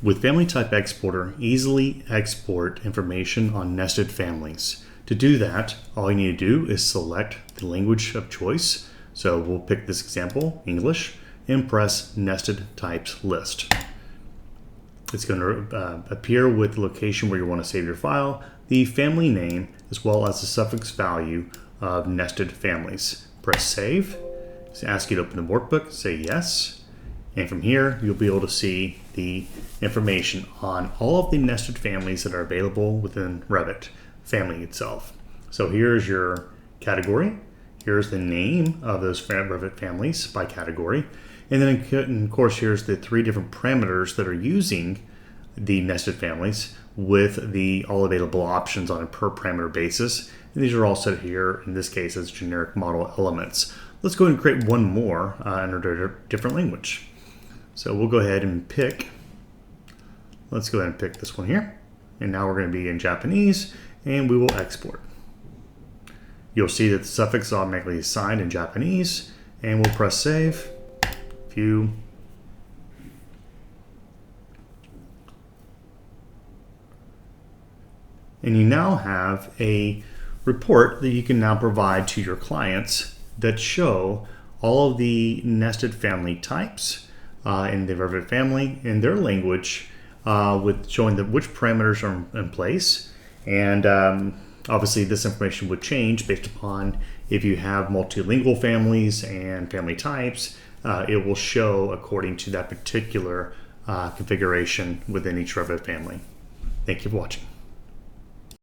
With Family Type Exporter, easily export information on nested families. To do that, all you need to do is select the language of choice. So we'll pick this example, English, and press Nested Types List. It's going to appear with the location where you want to save your file, the family name, as well as the suffix value of nested families. Press Save. It's ask you to open the workbook, say yes. And from here, you'll be able to see the information on all of the nested families that are available within Revit family itself. So here's your category. Here's the name of those Revit families by category. And then, of course, here's the 3 different parameters that are using the nested families with the all available options on a per parameter basis. And these are all set here, in this case, as generic model elements. Let's go ahead and create one more under a different language. So we'll go ahead and pick, let's go ahead and pick this one here. And now we're going to be in Japanese, and we will export. You'll see that the suffix is automatically assigned in Japanese, and we'll press Save. View. And you now have a report that you can now provide to your clients that show all of the nested family types in the Revit family in their language, with showing which parameters are in place. And obviously this information would change based upon if you have multilingual families and family types. It will show according to that particular configuration within each Revit family. Thank you for watching.